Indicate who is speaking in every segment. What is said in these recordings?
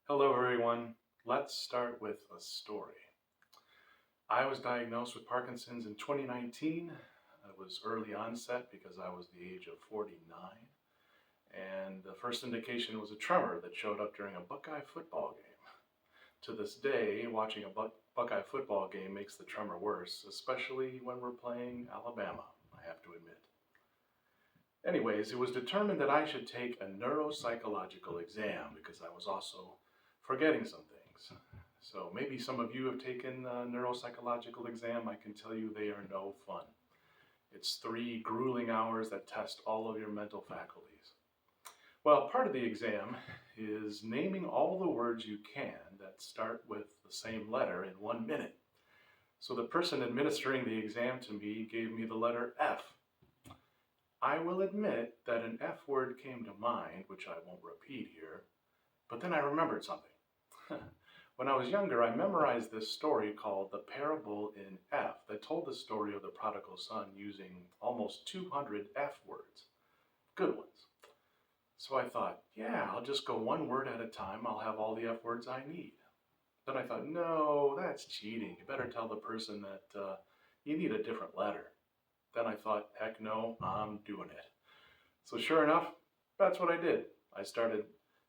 Speaker 1: Hello everyone. Let's start with a story. I was diagnosed with Parkinson's in 2019. It was early onset because I was the age of 49. And the first indication was a tremor that showed up during a Buckeye football game. To this day, watching a Buckeye football game makes the tremor worse, especially when we're playing Alabama, I have to admit. Anyways, it was determined that I should take a neuropsychological exam because I was also forgetting some things. So maybe some of you have taken a neuropsychological exam. I can tell you they are no fun. It's 3 grueling hours that test all of your mental faculties. Well, part of the exam is naming all the words you can that start with the same letter in 1 minute. So the person administering the exam to me gave me the letter F. I will admit that an F word came to mind, which I won't repeat here, but then I remembered something. When I was younger, I memorized this story called The Parable in F that told the story of the prodigal son using almost 200 F words. Good ones. So I thought, yeah, I'll just go 1 word at a time. I'll have all the F words I need. Then I thought, no, that's cheating. You better tell the person that you need a different letter. Then I thought, heck no, I'm doing it. So sure enough, that's what I did. I started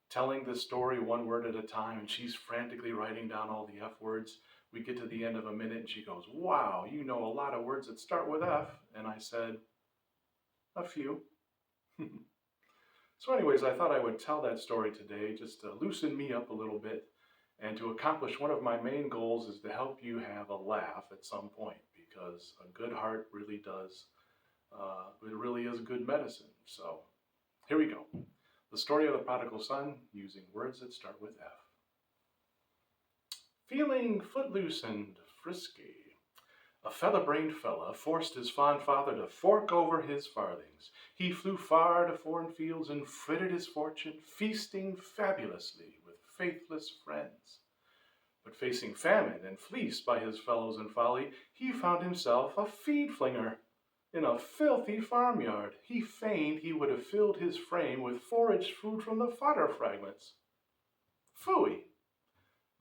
Speaker 1: telling this story 1 word at a time, and she's frantically writing down all the F words. We get to the end of a minute, and she goes, wow, you know a lot of words that start with F. And I said, a few. So anyways, I thought I would tell that story today just to loosen me up a little bit and to accomplish one of my main goals is to help you have a laugh at some point because a good heart really does, it really is good medicine. So here we go. The story of the prodigal son using words that start with F. Feeling footloose and frisky, a feather-brained fella forced his fond father to fork over his farthings. He flew far to foreign fields and frittered his fortune, feasting fabulously with faithless friends. But facing famine and fleeced by his fellows in folly, he found himself a feed-flinger. In a filthy farmyard, he feigned he would have filled his frame with foraged food from the fodder fragments. Phooey!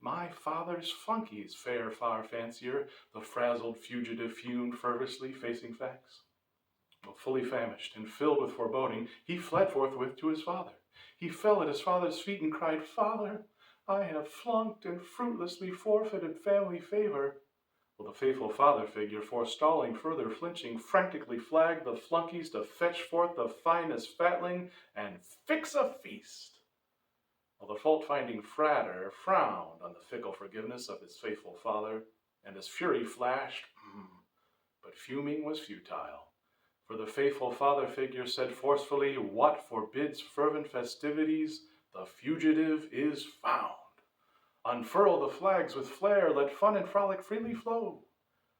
Speaker 1: My father's flunkies, fair far fancier, the frazzled fugitive fumed fervorously, facing facts. Fully famished and filled with foreboding, he fled forthwith to his father. He fell at his father's feet and cried, Father, I have flunked and fruitlessly forfeited family favor. Well, the faithful father figure, forestalling further flinching, frantically flagged the flunkies to fetch forth the finest fatling and fix a feast. While the fault-finding frater frowned on the fickle forgiveness of his faithful father, and his fury flashed, but fuming was futile. For the faithful father figure said forcefully, What forbids fervent festivities, the fugitive is found. Unfurl the flags with flair, let fun and frolic freely flow.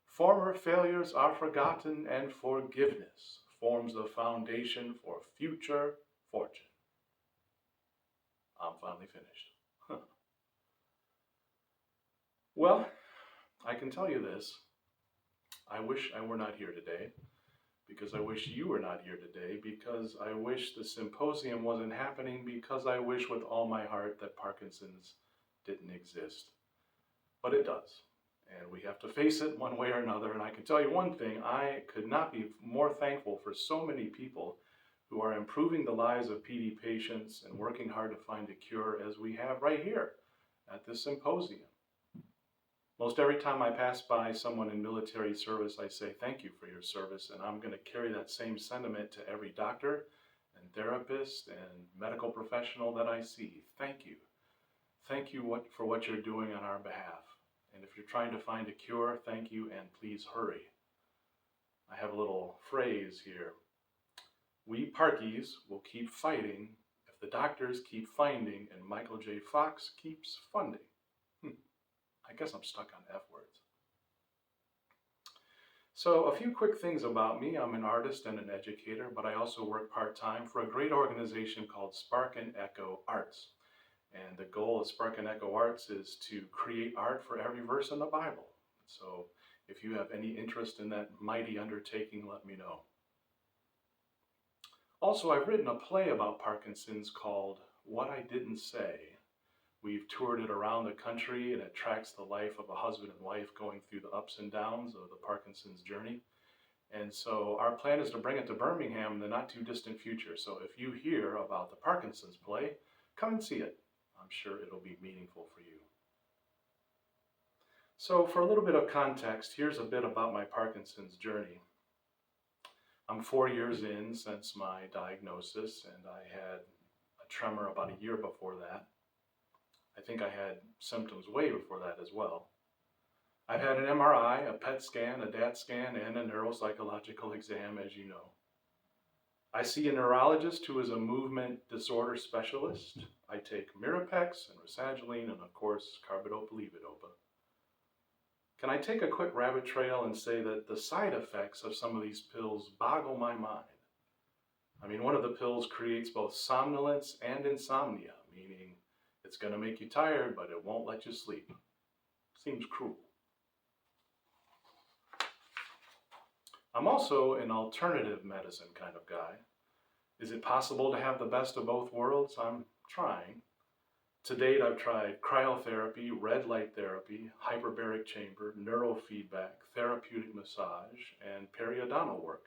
Speaker 1: Former failures are forgotten, and forgiveness forms the foundation for future fortune. I'm finally finished. Well, I can tell you this. I wish I were not here today, because I wish you were not here today, because I wish the symposium wasn't happening, because I wish with all my heart that Parkinson's didn't exist. But it does. And we have to face it one way or another. And I can tell you one thing, I could not be more thankful for so many people who are improving the lives of PD patients and working hard to find a cure as we have right here at this symposium. Most every time I pass by someone in military service, I say thank you for your service, and I'm going to carry that same sentiment to every doctor and therapist and medical professional that I see. Thank you. Thank you for what you're doing on our behalf. And if you're trying to find a cure, thank you and please hurry. I have a little phrase here. We Parkies will keep fighting if the doctors keep finding and Michael J. Fox keeps funding. I guess I'm stuck on F words. So a few quick things about me. I'm an artist and an educator, but I also work part-time for a great organization called Spark and Echo Arts. And the goal of Spark and Echo Arts is to create art for every verse in the Bible. So if you have any interest in that mighty undertaking, let me know. Also, I've written a play about Parkinson's called What I Didn't Say, We've toured it around the country, and it tracks the life of a husband and wife going through the ups and downs of the Parkinson's journey. And so our plan is to bring it to Birmingham in the not too distant future. So if you hear about the Parkinsons play, come and see it. I'm sure it'll be meaningful for you. So for a little bit of context, here's a bit about my Parkinson's journey. I'm 4 years in since my diagnosis, and I had a tremor about a year before that. I think I had symptoms way before that as well. I've had an MRI, a PET scan, a DAT scan, and a neuropsychological exam, as you know. I see a neurologist who is a movement disorder specialist. I take Mirapex and Rasagiline and, of course, carbidopa-levodopa. Can I take a quick rabbit trail and say that the side effects of some of these pills boggle my mind? I mean, one of the pills creates both somnolence and insomnia, meaning it's going to make you tired, but it won't let you sleep. Seems cruel. I'm also an alternative medicine kind of guy. Is it possible to have the best of both worlds? I'm trying. To date, I've tried cryotherapy, red light therapy, hyperbaric chamber, neurofeedback, therapeutic massage, and periodontal work.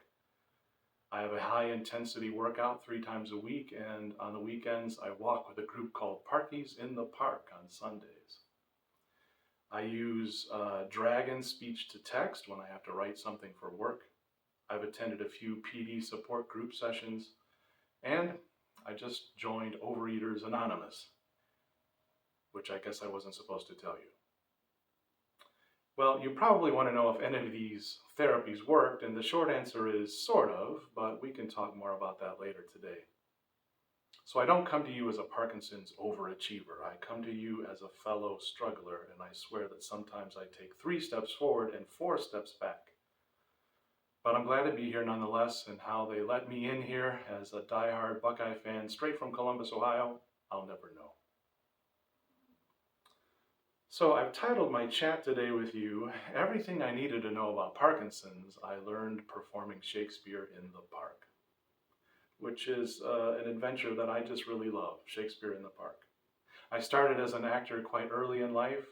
Speaker 1: I have a high-intensity workout 3 times a week, and on the weekends, I walk with a group called Parkies in the Park on Sundays. I use Dragon speech-to-text when I have to write something for work. I've attended a few PD support group sessions, and I just joined Overeaters Anonymous, which I guess I wasn't supposed to tell you. Well, you probably want to know if any of these therapies worked, and the short answer is sort of, but we can talk more about that later today. So I don't come to you as a Parkinson's overachiever. I come to you as a fellow struggler, and I swear that sometimes I take 3 steps forward and 4 steps back. But I'm glad to be here nonetheless, and how they let me in here as a diehard Buckeye fan straight from Columbus, Ohio, I'll never know. So I've titled my chat today with you, Everything I Needed to Know About Parkinson's I Learned Performing Shakespeare in the Park, which is an adventure that I just really love, Shakespeare in the Park. I started as an actor quite early in life.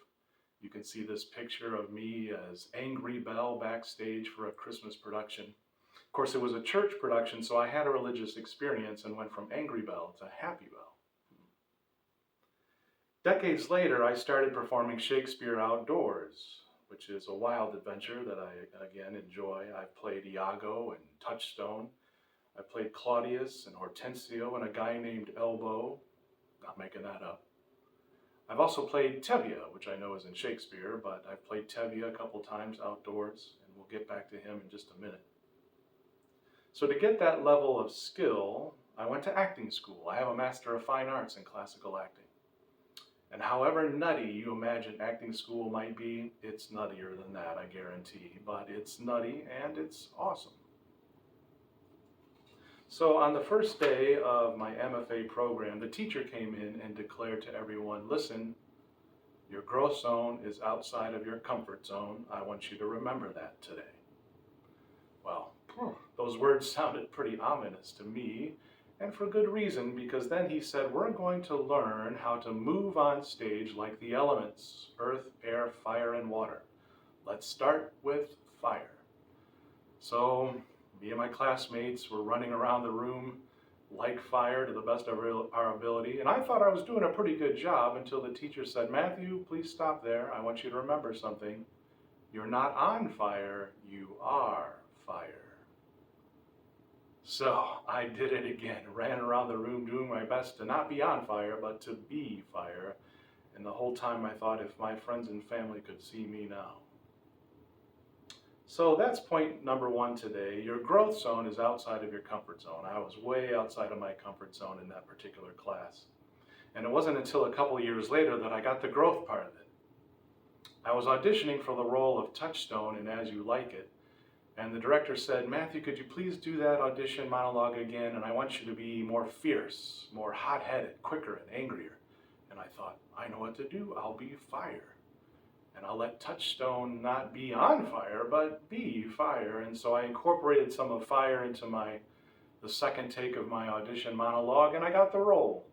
Speaker 1: You can see this picture of me as Angry Belle backstage for a Christmas production. Of course, it was a church production, so I had a religious experience and went from Angry Belle to Happy Belle. Decades later, I started performing Shakespeare outdoors, which is a wild adventure that I, again, enjoy. I've played Iago and Touchstone. I played Claudius and Hortensio and a guy named Elbow. Not making that up. I've also played Tevye, which I know isn't Shakespeare, but I've played Tevye a couple times outdoors, and we'll get back to him in just a minute. So to get that level of skill, I went to acting school. I have a Master of Fine Arts in Classical Acting. And however nutty you imagine acting school might be, it's nuttier than that, I guarantee. But it's nutty and it's awesome. So on the first day of my MFA program, the teacher came in and declared to everyone, listen, your growth zone is outside of your comfort zone. I want you to remember that today. Well, those words sounded pretty ominous to me. And for good reason, because then he said, we're going to learn how to move on stage like the elements, earth, air, fire, and water. Let's start with fire. So me and my classmates were running around the room like fire to the best of our ability. And I thought I was doing a pretty good job until the teacher said, Matthew, please stop there. I want you to remember something. You're not on fire, you are fire. So I did it again, ran around the room doing my best to not be on fire, but to be fire. And the whole time I thought, if my friends and family could see me now. So that's point number 1 today. Your growth zone is outside of your comfort zone. I was way outside of my comfort zone in that particular class. And it wasn't until a couple years later that I got the growth part of it. I was auditioning for the role of Touchstone in As You Like It. And the director said, Matthew, could you please do that audition monologue again? And I want you to be more fierce, more hot-headed, quicker and angrier. And I thought, I know what to do. I'll be fire. And I'll let Touchstone not be on fire, but be fire. And so I incorporated some of fire into the second take of my audition monologue, and I got the role.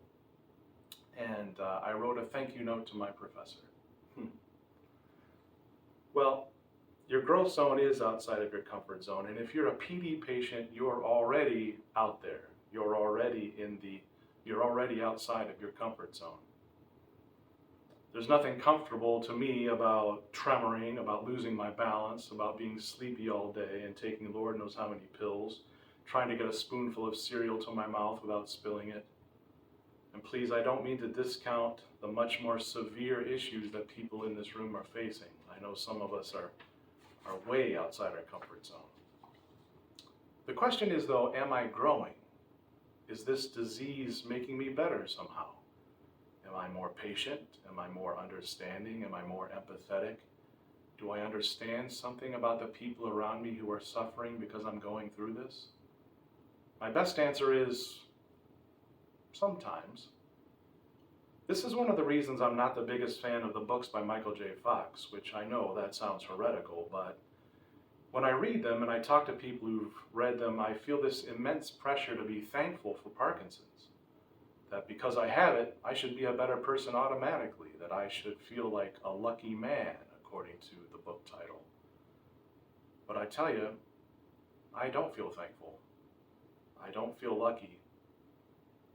Speaker 1: and I wrote a thank you note to my professor. Well, your growth zone is outside of your comfort zone, and if you're a PD patient, you're already out there. You're already outside of your comfort zone. There's nothing comfortable to me about tremoring, about losing my balance, about being sleepy all day and taking Lord knows how many pills, trying to get a spoonful of cereal to my mouth without spilling it. And please, I don't mean to discount the much more severe issues that people in this room are facing. I know some of us are way outside our comfort zone. The question is, though, am I growing? Is this disease making me better somehow? Am I more patient? Am I more understanding? Am I more empathetic? Do I understand something about the people around me who are suffering because I'm going through this? My best answer is sometimes. This is one of the reasons I'm not the biggest fan of the books by Michael J. Fox, which I know that sounds heretical, but when I read them and I talk to people who've read them, I feel this immense pressure to be thankful for Parkinson's. That because I have it, I should be a better person automatically, that I should feel like a lucky man, according to the book title. But I tell you, I don't feel thankful. I don't feel lucky.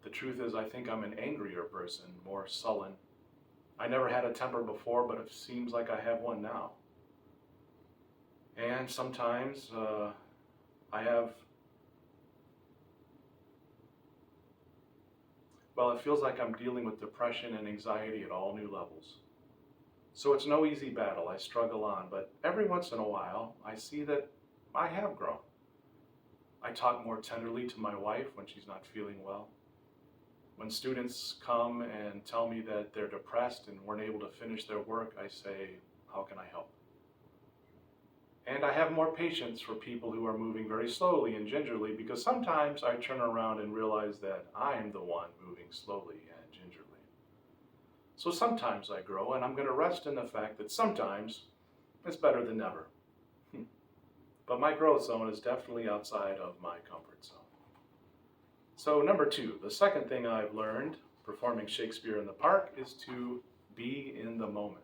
Speaker 1: The truth is, I think I'm an angrier person, more sullen. I never had a temper before, but it seems like I have one now. And sometimes it feels like I'm dealing with depression and anxiety at all new levels. So it's no easy battle. I struggle on, but every once in a while, I see that I have grown. I talk more tenderly to my wife when she's not feeling well. When students come and tell me that they're depressed and weren't able to finish their work, I say, how can I help? And I have more patience for people who are moving very slowly and gingerly, because sometimes I turn around and realize that I'm the one moving slowly and gingerly. So sometimes I grow, and I'm going to rest in the fact that sometimes it's better than never. But my growth zone is definitely outside of my comfort zone. So number 2, the second thing I've learned performing Shakespeare in the Park is to be in the moment.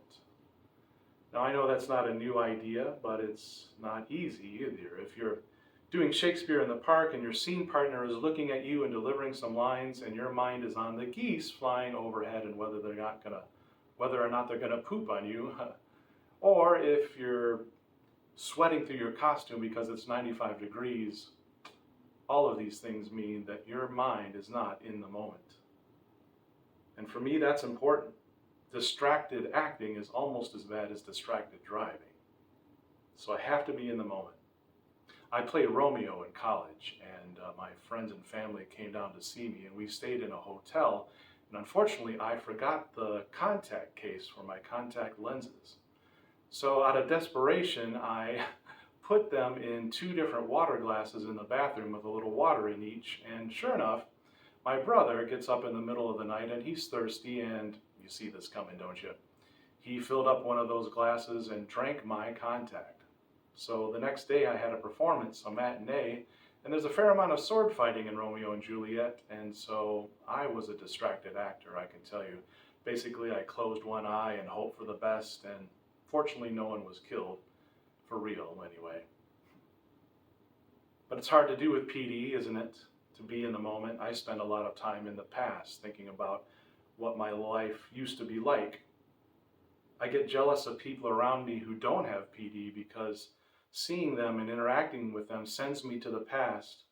Speaker 1: Now, I know that's not a new idea, but it's not easy either. If you're doing Shakespeare in the Park and your scene partner is looking at you and delivering some lines and your mind is on the geese flying overhead and whether or not they're gonna poop on you, or if you're sweating through your costume because it's 95 degrees, all of these things mean that your mind is not in the moment. And for me, that's important. Distracted acting is almost as bad as distracted driving. So I have to be in the moment. I played Romeo in college, and my friends and family came down to see me, and we stayed in a hotel, and unfortunately I forgot the contact case for my contact lenses. So out of desperation, I put them in 2 different water glasses in the bathroom with a little water in each, and sure enough, my brother gets up in the middle of the night and he's thirsty, and you see this coming, don't you? He filled up one of those glasses and drank my contact. So the next day I had a performance, a matinee, and there's a fair amount of sword fighting in Romeo and Juliet, and so I was a distracted actor, I can tell you. Basically, I closed one eye and hoped for the best, and fortunately no one was killed, for real anyway. But it's hard to do with PD, isn't it? To be in the moment. I spend a lot of time in the past thinking about what my life used to be like. I get jealous of people around me who don't have PD because seeing them and interacting with them sends me to the past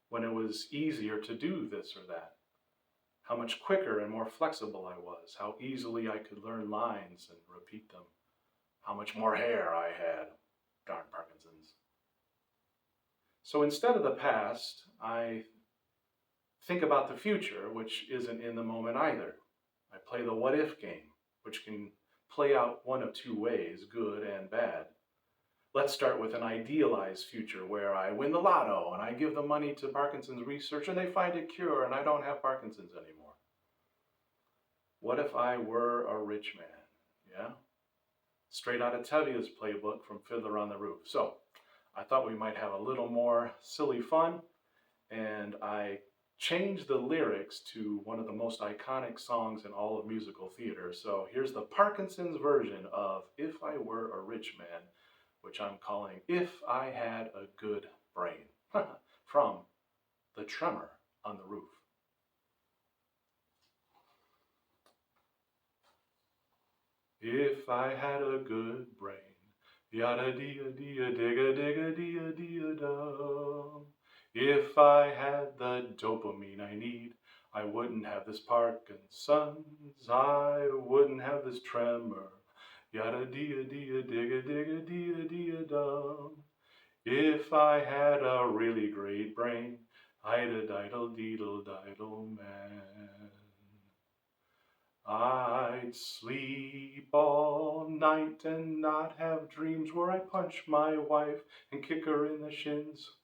Speaker 1: when it was easier to do this or that. How much quicker and more flexible I was, how easily I could learn lines and repeat them, how much more hair I had. Darn Parkinsons. So instead of the past, I think about the future, which isn't in the moment either. I play the what if game, which can play out one of 2 ways, good and bad. Let's start with an idealized future where I win the lotto and I give the money to Parkinson's research and they find a cure and I don't have Parkinson's anymore. What if I were a rich man? Yeah? Straight out of Tevye's playbook from Fiddler on the Roof. So I thought we might have a little more silly fun, and I change the lyrics to one of the most iconic songs in all of musical theater. So here's the Parkinson's version of If I Were a Rich Man, which I'm calling If I Had a Good Brain, from The Tremor on the Roof. If I had a good brain, yada dee dee digga digga dee dee dum. If I had the dopamine I need, I wouldn't have this Parkinson's, I wouldn't have this tremor. Yada dee dee digga digga dee dee dum. If I had a really great brain, I'd a diddle deedle diddle man. I'd sleep all night and not have dreams where I punch my wife and kick her in the shins.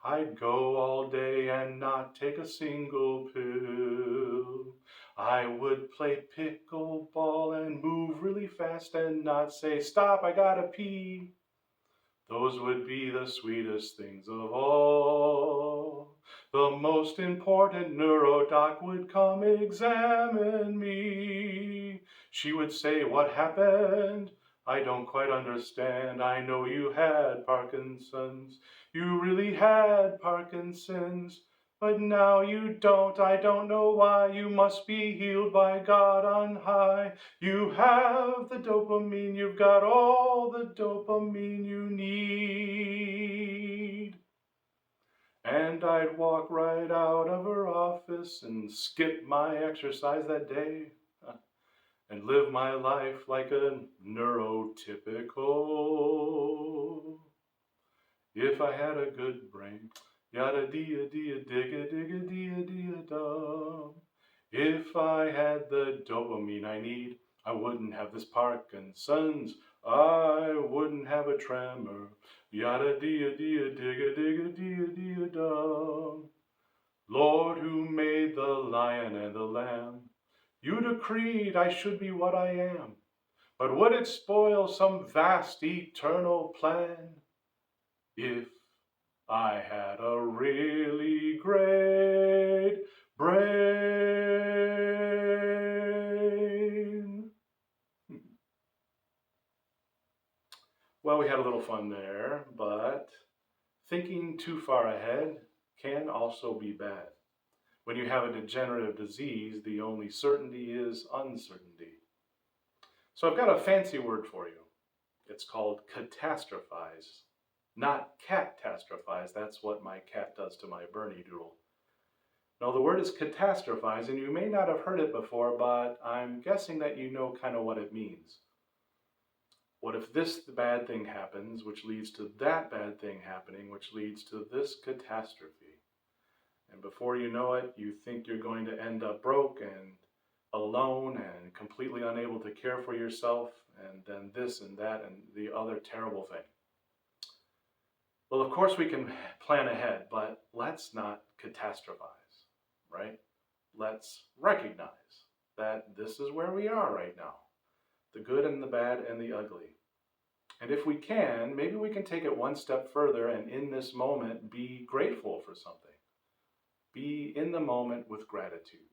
Speaker 1: I'd go all day and not take a single pill. I would play pickleball and move really fast and not say, "Stop, I gotta pee." Those would be the sweetest things of all. The most important neurodoc would come examine me. She would say, "What happened? I don't quite understand. I know you had Parkinson's. You really had Parkinson's. But now you don't. I don't know why. You must be healed by God on high. You have the dopamine. You've got all the dopamine you need." And I'd walk right out of her office and skip my exercise that day and live my life like a neurotypical. If I had a good brain, yada dee dee digga digga dee dee dum. If I had the dopamine I need, I wouldn't have this Parkinson's, I wouldn't have a tremor. Yada dee dee digga digga dee dee dum. Lord, who made the lion and the lamb, you decreed I should be what I am. But would it spoil some vast eternal plan if I had a really great brain? Well, we had a little fun there, but thinking too far ahead can also be bad. When you have a degenerative disease, the only certainty is uncertainty. So I've got a fancy word for you. It's called catastrophize. Not catastrophize, that's what my cat does to my Bernie doodle. No, the word is catastrophize, and you may not have heard it before, but I'm guessing that you know kind of what it means. What if this bad thing happens, which leads to that bad thing happening, which leads to this catastrophe? And before you know it, you think you're going to end up broke and alone and completely unable to care for yourself, and then this and that and the other terrible thing. Well, of course we can plan ahead, but let's not catastrophize, right? Let's recognize that this is where we are right now. The good and the bad and the ugly. And if we can, maybe we can take it one step further and in this moment be grateful for something. Be in the moment with gratitude.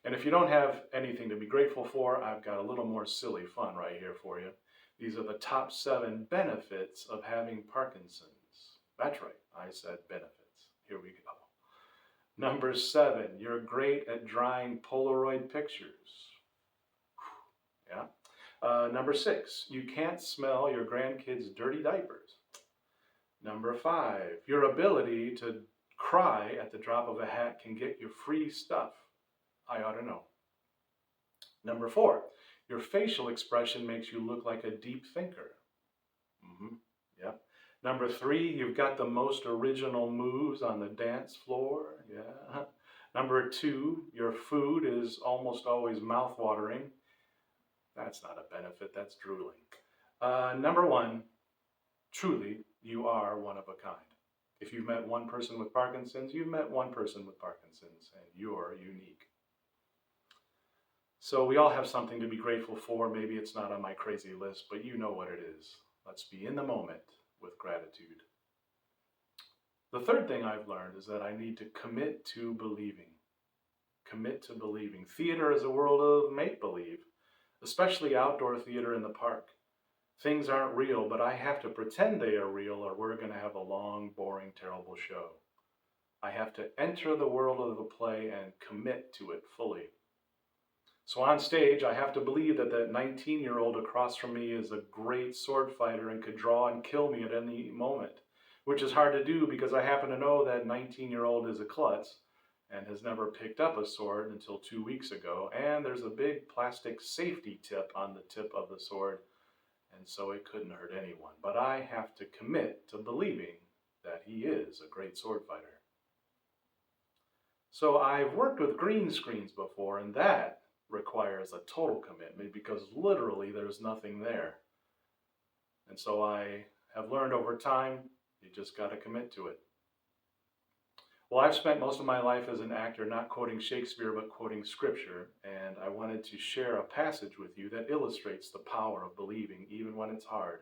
Speaker 1: And if you don't have anything to be grateful for, I've got a little more silly fun right here for you. These are the top 7 benefits of having Parkinson's. That's right, I said benefits. Here we go. Number 7, you're great at drawing Polaroid pictures. Yeah. Number 6, you can't smell your grandkids' dirty diapers. Number 5, your ability to cry at the drop of a hat can get you free stuff. I ought to know. Number 4, your facial expression makes you look like a deep thinker. Yeah. Number 3, you've got the most original moves on the dance floor. Yeah. Number 2, your food is almost always mouth-watering. That's not a benefit, that's drooling. Number 1, truly, you are one of a kind. If you've met one person with Parkinson's, you've met one person with Parkinson's, and you're unique. So we all have something to be grateful for. Maybe it's not on my crazy list, but you know what it is. Let's be in the moment with gratitude. The third thing I've learned is that I need to commit to believing. Commit to believing. Theater is a world of make-believe, especially outdoor theater in the park. Things aren't real, but I have to pretend they are real or we're going to have a long, boring, terrible show. I have to enter the world of the play and commit to it fully. So on stage, I have to believe that that 19-year-old across from me is a great sword fighter and could draw and kill me at any moment, which is hard to do because I happen to know that 19-year-old is a klutz and has never picked up a sword until 2 weeks ago, and there's a big plastic safety tip on the tip of the sword, and so it couldn't hurt anyone. But I have to commit to believing that he is a great sword fighter. So I've worked with green screens before, and that requires a total commitment because literally there's nothing there. And so I have learned over time, you just got to commit to it. Well, I've spent most of my life as an actor not quoting Shakespeare but quoting scripture, and I wanted to share a passage with you that illustrates the power of believing even when it's hard.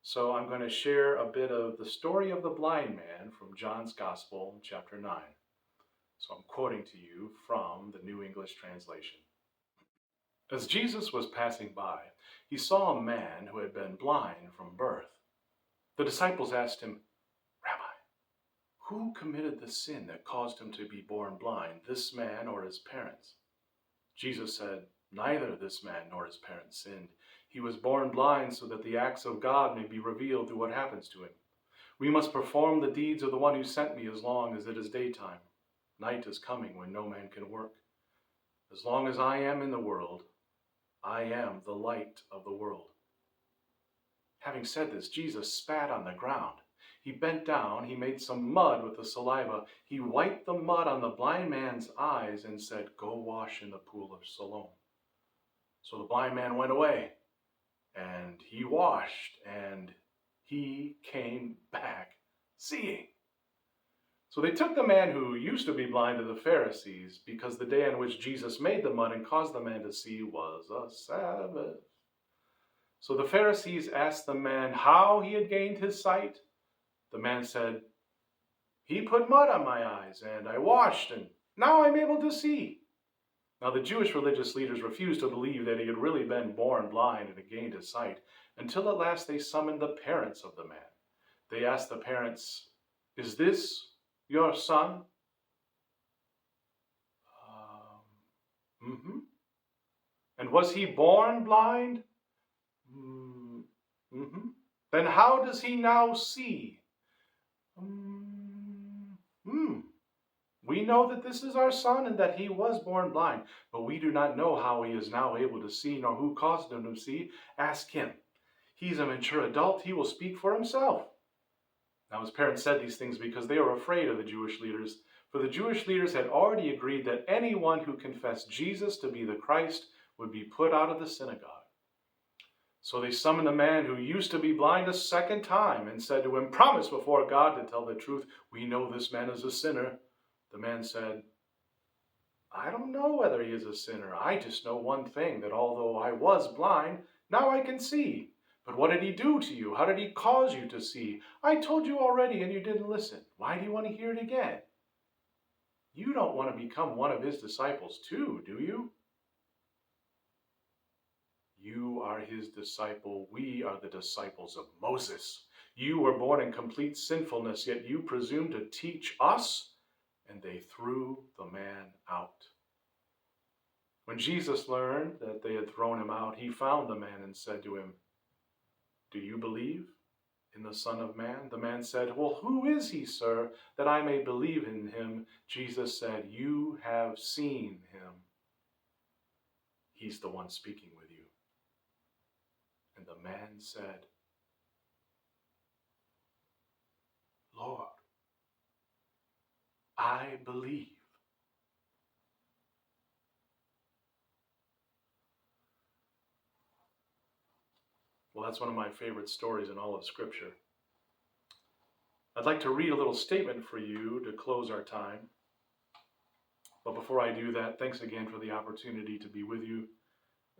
Speaker 1: So I'm going to share a bit of the story of the blind man from John's Gospel, chapter 9. So I'm quoting to you from the New English Translation. As Jesus was passing by, he saw a man who had been blind from birth. The disciples asked him, "Rabbi, who committed the sin that caused him to be born blind, this man or his parents?" Jesus said, "Neither this man nor his parents sinned. He was born blind so that the acts of God may be revealed through what happens to him. We must perform the deeds of the one who sent me as long as it is daytime. Night is coming when no man can work. As long as I am in the world, I am the light of the world." Having said this, Jesus spat on the ground. He bent down, he made some mud with the saliva. He wiped the mud on the blind man's eyes and said, "Go wash in the pool of Siloam." So the blind man went away, and he washed, and he came back seeing. So they took the man who used to be blind to the Pharisees, because the day on which Jesus made the mud and caused the man to see was a Sabbath. So the Pharisees asked the man how he had gained his sight. The man said, "He put mud on my eyes, and I washed, and now I'm able to see." Now the Jewish religious leaders refused to believe that he had really been born blind and had gained his sight, until at last they summoned the parents of the man. They asked the parents, "Is this your son?" "And was he born blind?" "Then how does he now see?" "We know that this is our son and that he was born blind, but we do not know how he is now able to see, nor who caused him to see. Ask him. He's a mature adult. He will speak for himself." Now his parents said these things because they were afraid of the Jewish leaders, for the Jewish leaders had already agreed that anyone who confessed Jesus to be the Christ would be put out of the synagogue. So they summoned the man who used to be blind a second time and said to him, "Promise before God to tell the truth. We know this man is a sinner." The man said, "I don't know whether he is a sinner. I just know one thing, that although I was blind, now I can see. But what did he do to you? How did he cause you to see? I told you already and you didn't listen. Why do you want to hear it again?" You don't want to become one of his disciples too, do you? You are his disciple. We are the disciples of Moses. You were born in complete sinfulness, yet you presume to teach us? And they threw the man out. When Jesus learned that they had thrown him out, he found the man and said to him, "Do you believe in the Son of Man?" The man said, "Well, who is he, sir, that I may believe in him?" Jesus said, "You have seen him. He's the one speaking with you." And the man said, "Lord, I believe." Well, that's one of my favorite stories in all of Scripture. I'd like to read a little statement for you to close our time. But before I do that, thanks again for the opportunity to be with you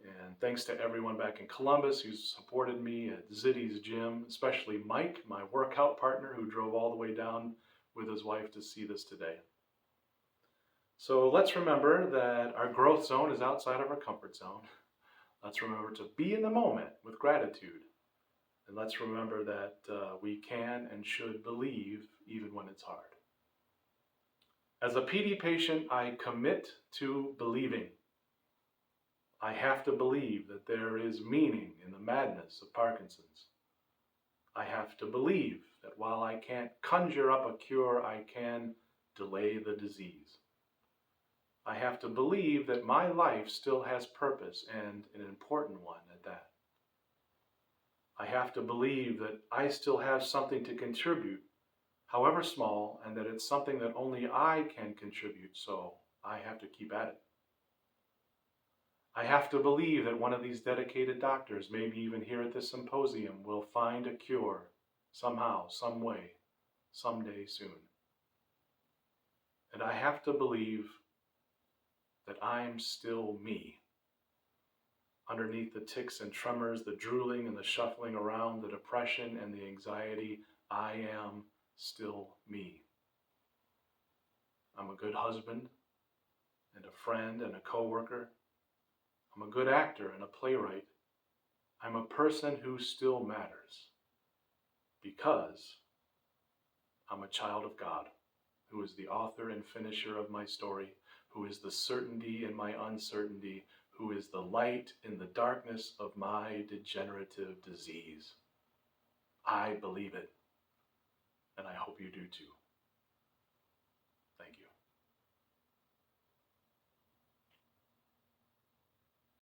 Speaker 1: And thanks to everyone back in Columbus who supported me at Zitty's gym, especially Mike, my workout partner, who drove all the way down with his wife to see this today. So let's remember that our growth zone is outside of our comfort zone. Let's remember to be in the moment with gratitude. And let's remember that we can and should believe even when it's hard. As a PD patient, I commit to believing. I have to believe that there is meaning in the madness of Parkinson's. I have to believe that while I can't conjure up a cure, I can delay the disease. I have to believe that my life still has purpose, and an important one at that. I have to believe that I still have something to contribute, however small, and that it's something that only I can contribute, so I have to keep at it. I have to believe that one of these dedicated doctors, maybe even here at this symposium, will find a cure somehow, some way, someday soon. And I have to believe that I'm still me. Underneath the tics and tremors, the drooling and the shuffling around, the depression and the anxiety, I am still me. I'm a good husband and a friend and a coworker. I'm a good actor and a playwright. I'm a person who still matters because I'm a child of God, who is the author and finisher of my story, who is the certainty in my uncertainty, who is the light in the darkness of my degenerative disease. I believe it, and I hope you do too.